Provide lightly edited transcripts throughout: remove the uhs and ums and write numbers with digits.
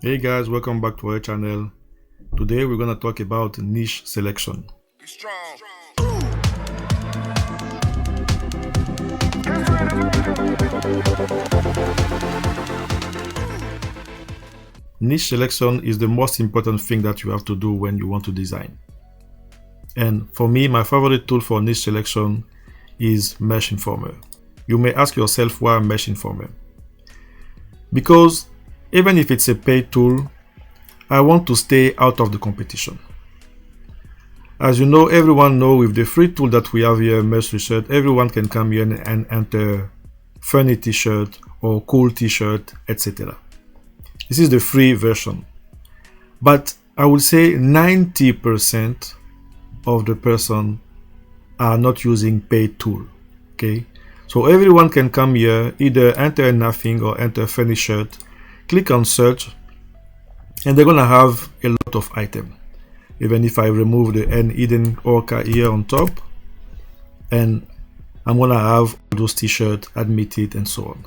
Hey guys, welcome back to our channel. Today we're going to talk about niche selection. Niche selection is the most important thing that you have to do when you want to design. And for me, my favorite tool for niche selection is Mesh Informer. You may ask yourself why Mesh Informer? Because even if it's a paid tool, I want to stay out of the competition. As you know, everyone knows with the free tool that we have here, Mesh Research, everyone can come here and enter funny t-shirt or cool t-shirt, etc. This is the free version. But I would say 90% of the person are not using paid tool. Okay, so everyone can come here, either enter nothing or enter funny shirt, click on search, and they're gonna have a lot of items. Even if I remove the N hidden orca here on top, and I'm gonna have those t-shirts, admitted, and so on.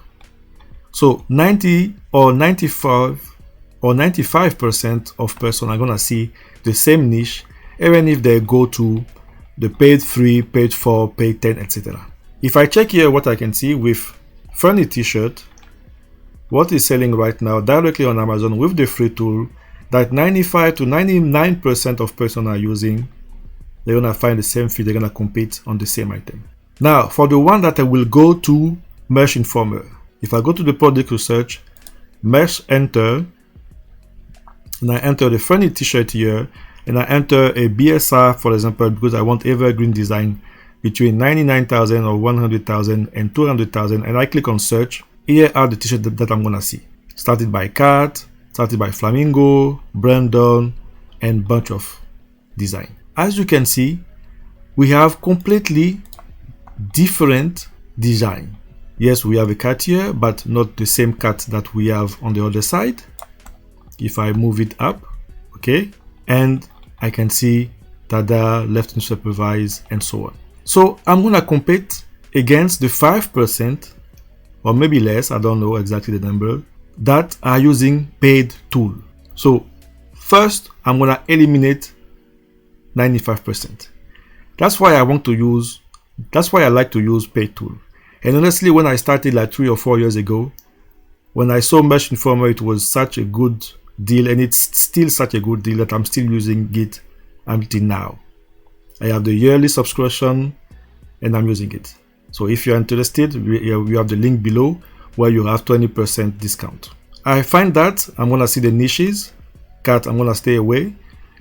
So 90 or 95 or 95% of person are gonna see the same niche, even if they go to the paid 3, paid 4, paid 10, etc. If I check here what I can see with funny t-shirt, what is selling right now directly on Amazon with the free tool that 95 to 99% of person are using, they're gonna find the same fee, they're gonna compete on the same item. Now, for the one that I will go to Mesh Informer, if I go to the product research, Mesh enter, and I enter the funny t-shirt here, and I enter a BSR, for example, because I want evergreen design between 99,000 or 100,000 and 200,000, and I click on search. Here are the t-shirts that I'm gonna see. Started by Cat, started by Flamingo, Brandon, and bunch of design. As you can see, we have completely different design. Yes, we have a cat here, but not the same cat that we have on the other side. If I move it up, okay, and I can see Tada, left unsupervised, and so on. So I'm gonna compete against the 5%, or maybe less, I don't know exactly the number, that are using paid tool. So first, I'm gonna eliminate 95%. That's why I like to use paid tool. And honestly, when I started like 3 or 4 years ago, when I saw Mesh Informer, it was such a good deal, and it's still such a good deal that I'm still using it until now. I have the yearly subscription and I'm using it. So if you're interested, we have the link below where you have 20% discount. I find that I'm gonna see the niches. Cat, I'm gonna stay away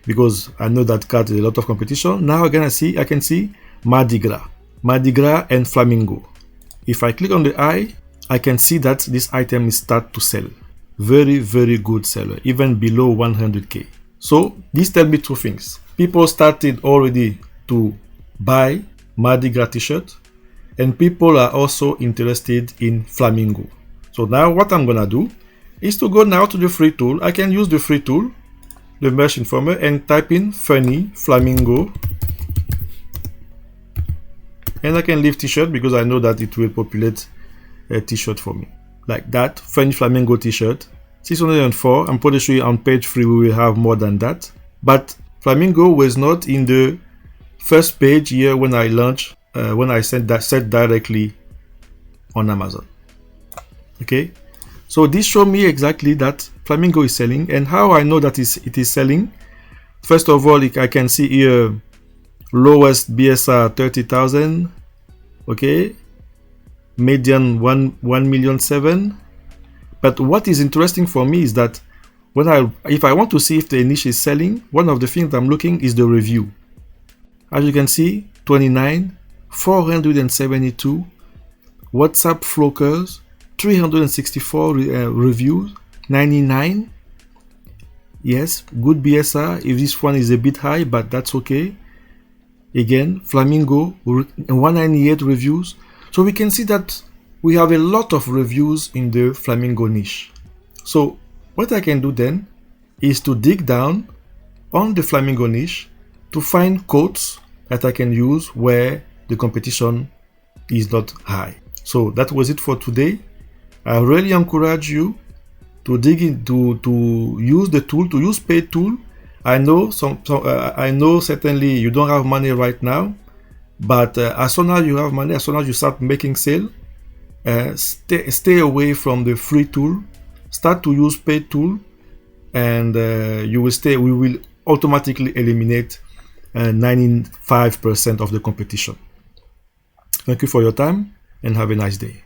because I know that cat is a lot of competition. Now I can see Mardi Gras and Flamingo. If I click on the eye, I can see that this item is start to sell. Very, very good seller, even below 100K. So this tells me two things. People started already to buy Mardi Gras t-shirt, and people are also interested in Flamingo. So now what I'm gonna do is to go now to the free tool. I can use the free tool, the Mesh Informer, and type in funny Flamingo, and I can leave t-shirt because I know that it will populate a t-shirt for me. Like that, funny Flamingo t-shirt, 604. I'm pretty sure on page 3 we will have more than that. But Flamingo was not in the first page here when I launched, when I set directly on Amazon. Okay, so this shows me exactly that Flamingo is selling, and how I know that it is selling. First of all, I can see here lowest BSR 30,000. Okay, median 1,000,007. But what is interesting for me is that if I want to see if the niche is selling, one of the things I'm looking is the review. As you can see, 29, 472, WhatsApp Flokers, 364 reviews, 99. Yes, good BSR. If this one is a bit high, but that's okay. Again, Flamingo, 198 reviews. So we can see that we have a lot of reviews in the Flamingo niche. So what I can do then is to dig down on the Flamingo niche to find codes that I can use where the competition is not high. So that was it for today. I really encourage you to dig in, to use the tool, to use paid tool. I know I know certainly you don't have money right now, but as soon as you have money, as soon as you start making sale, stay away from the free tool. Start to use paid tool, and we will automatically eliminate 95% of the competition. Thank you for your time and have a nice day.